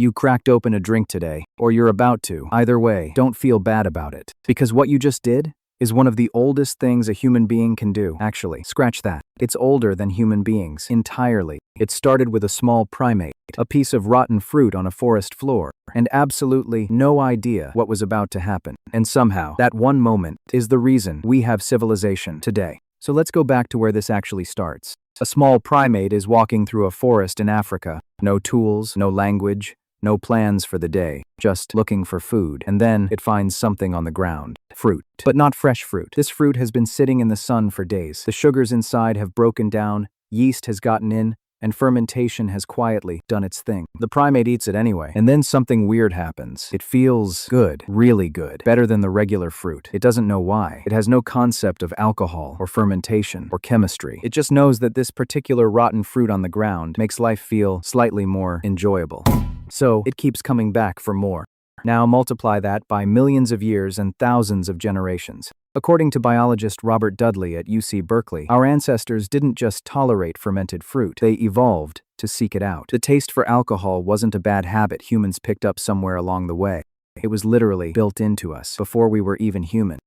You cracked open a drink today, or you're about to. Either way, don't feel bad about it. Because what you just did is one of the oldest things a human being can do. Actually, scratch that. It's older than human beings, entirely. It started with a small primate, a piece of rotten fruit on a forest floor, and absolutely no idea what was about to happen. And somehow, that one moment is the reason we have civilization today. So let's go back to where this actually starts. A small primate is walking through a forest in Africa. No tools, no language, no plans for the day, just looking for food. And then it finds something on the ground. Fruit. But not fresh fruit. This fruit has been sitting in the sun for days. The sugars inside have broken down, yeast has gotten in, and fermentation has quietly done its thing. The primate eats it anyway, and then something weird happens. It feels good, really good, better than the regular fruit. It doesn't know why. It has no concept of alcohol or fermentation or chemistry. It just knows that this particular rotten fruit on the ground makes life feel slightly more enjoyable. So it keeps coming back for more. Now multiply that by millions of years and thousands of generations. According to biologist Robert Dudley at UC Berkeley, our ancestors didn't just tolerate fermented fruit, they evolved to seek it out. The taste for alcohol wasn't a bad habit humans picked up somewhere along the way. It was literally built into us before we were even human.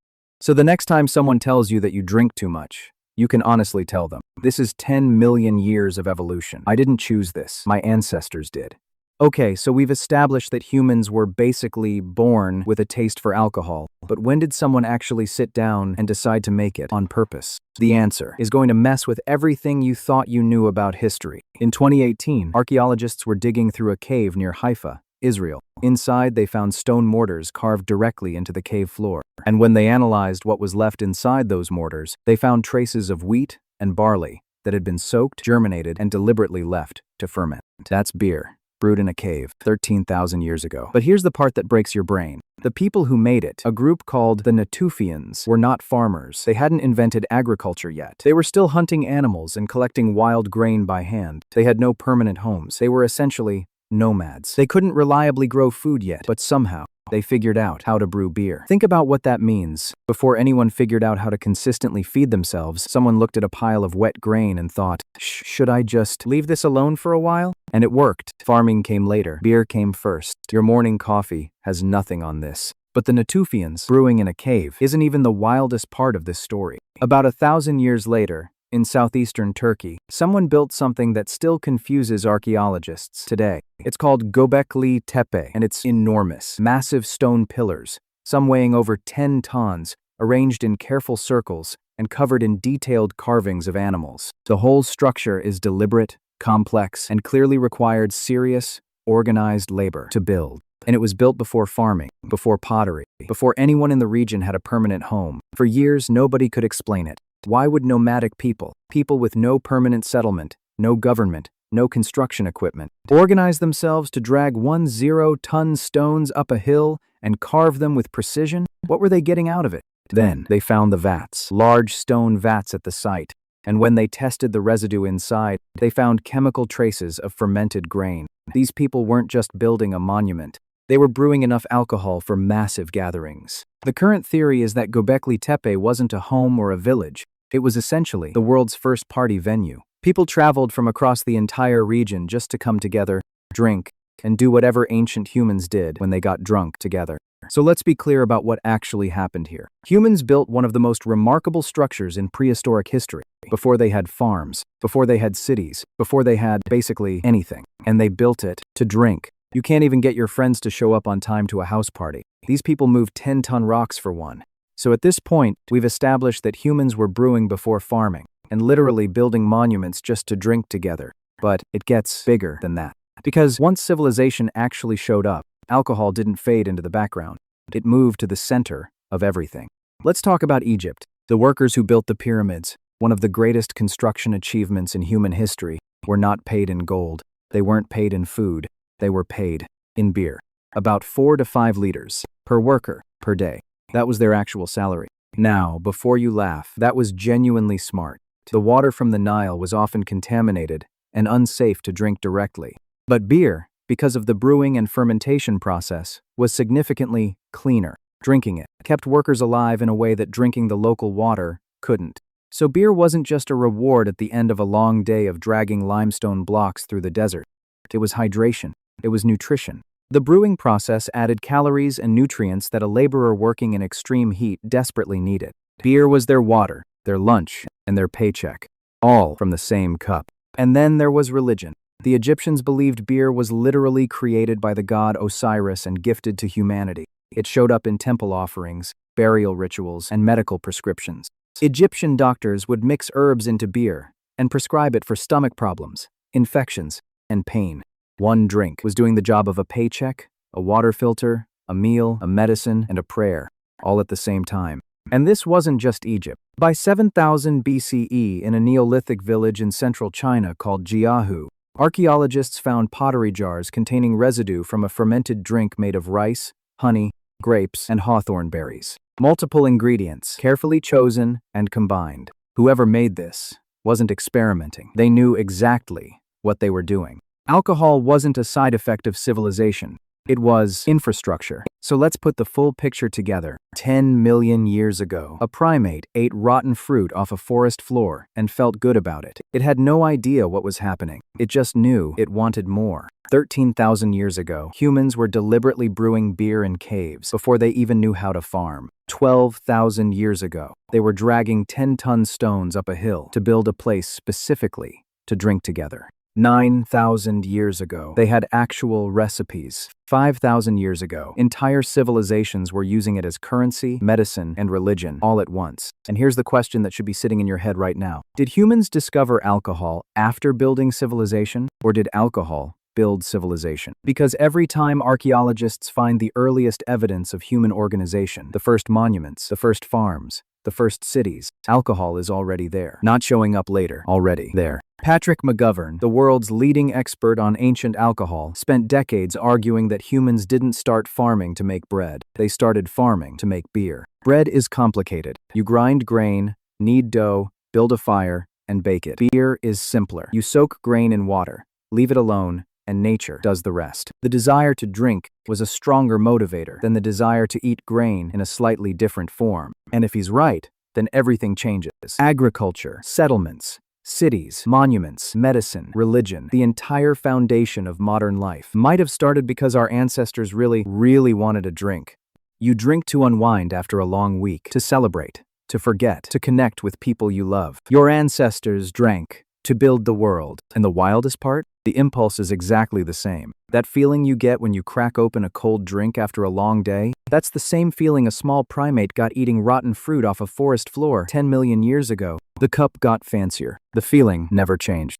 So the next time someone tells you that you drink too much, you can honestly tell them, this is 10 million years of evolution. I didn't choose this, my ancestors did. Okay, so we've established that humans were basically born with a taste for alcohol, but when did someone actually sit down and decide to make it on purpose? The answer is going to mess with everything you thought you knew about history. In 2018, archaeologists were digging through a cave near Haifa, Israel. Inside, they found stone mortars carved directly into the cave floor. And when they analyzed what was left inside those mortars, they found traces of wheat and barley that had been soaked, germinated, and deliberately left to ferment. That's beer. Brewed in a cave 13,000 years ago. But here's the part that breaks your brain. The people who made it, a group called the Natufians, were not farmers. They hadn't invented agriculture yet. They were still hunting animals and collecting wild grain by hand. They had no permanent homes. They were essentially nomads. They couldn't reliably grow food yet, but somehow they figured out how to brew beer. Think about what that means. Before anyone figured out how to consistently feed themselves, someone looked at a pile of wet grain and thought, should I just leave this alone for a while? And it worked. Farming came later. Beer came first. Your morning coffee has nothing on this. But the Natufians, brewing in a cave, isn't even the wildest part of this story. About 1,000 years later, in southeastern Turkey, someone built something that still confuses archaeologists today. It's called Göbekli Tepe, and it's enormous. Massive stone pillars, some weighing over 10 tons, arranged in careful circles and covered in detailed carvings of animals. The whole structure is deliberate, complex, and clearly required serious, organized labor to build. And it was built before farming, before pottery, before anyone in the region had a permanent home. For years, nobody could explain it. Why would nomadic people with no permanent settlement, no government, no construction equipment, organize themselves to drag 10-ton stones up a hill and carve them with precision? What were they getting out of it? Then they found the vats, large stone vats at the site, and when they tested the residue inside, they found chemical traces of fermented grain. These people weren't just building a monument. They were brewing enough alcohol for massive gatherings. The current theory is that Göbekli Tepe wasn't a home or a village. It was essentially the world's first party venue. People traveled from across the entire region just to come together, drink, and do whatever ancient humans did when they got drunk together. So let's be clear about what actually happened here. Humans built one of the most remarkable structures in prehistoric history. Before they had farms, before they had cities, before they had basically anything. And they built it to drink. You can't even get your friends to show up on time to a house party. These people moved 10-ton rocks for one. So at this point, we've established that humans were brewing before farming, and literally building monuments just to drink together. But it gets bigger than that. Because once civilization actually showed up, alcohol didn't fade into the background. It moved to the center of everything. Let's talk about Egypt. The workers who built the pyramids, one of the greatest construction achievements in human history, were not paid in gold. They weren't paid in food. They were paid in beer. About 4 to 5 liters per worker per day. That was their actual salary. Now, before you laugh, that was genuinely smart. The water from the Nile was often contaminated and unsafe to drink directly. But beer, because of the brewing and fermentation process, was significantly cleaner. Drinking it kept workers alive in a way that drinking the local water couldn't. So beer wasn't just a reward at the end of a long day of dragging limestone blocks through the desert. It was hydration. It was nutrition. The brewing process added calories and nutrients that a laborer working in extreme heat desperately needed. Beer was their water, their lunch, and their paycheck, all from the same cup. And then there was religion. The Egyptians believed beer was literally created by the god Osiris and gifted to humanity. It showed up in temple offerings, burial rituals, and medical prescriptions. Egyptian doctors would mix herbs into beer and prescribe it for stomach problems, infections, and pain. One drink was doing the job of a paycheck, a water filter, a meal, a medicine, and a prayer, all at the same time. And this wasn't just Egypt. By 7000 BCE, in a Neolithic village in central China called Jiahu, archaeologists found pottery jars containing residue from a fermented drink made of rice, honey, grapes, and hawthorn berries. Multiple ingredients, carefully chosen and combined. Whoever made this wasn't experimenting. They knew exactly what they were doing. Alcohol wasn't a side effect of civilization. It was infrastructure. So let's put the full picture together. 10 million years ago, a primate ate rotten fruit off a forest floor and felt good about it. It had no idea what was happening. It just knew it wanted more. 13,000 years ago, humans were deliberately brewing beer in caves before they even knew how to farm. 12,000 years ago, they were dragging 10-ton stones up a hill to build a place specifically to drink together. 9,000 years ago, they had actual recipes. 5,000 years ago, entire civilizations were using it as currency, medicine, and religion all at once. And here's the question that should be sitting in your head right now. Did humans discover alcohol after building civilization, or did alcohol build civilization? Because every time archaeologists find the earliest evidence of human organization, the first monuments, the first farms, the first cities, alcohol is already there. Not showing up later, already there. Patrick McGovern, the world's leading expert on ancient alcohol, spent decades arguing that humans didn't start farming to make bread. They started farming to make beer. Bread is complicated. You grind grain, knead dough, build a fire, and bake it. Beer is simpler. You soak grain in water, leave it alone, and nature does the rest. The desire to drink was a stronger motivator than the desire to eat grain in a slightly different form. And if he's right, then everything changes. Agriculture, settlements, cities, monuments, medicine, religion, the entire foundation of modern life might have started because our ancestors really wanted a drink. You drink to unwind after a long week, to celebrate, to forget, to connect with people you love. Your ancestors drank to build the world. And the wildest part? The impulse is exactly the same. That feeling you get when you crack open a cold drink after a long day, that's the same feeling a small primate got eating rotten fruit off a forest floor 10 million years ago. The cup got fancier. The feeling never changed.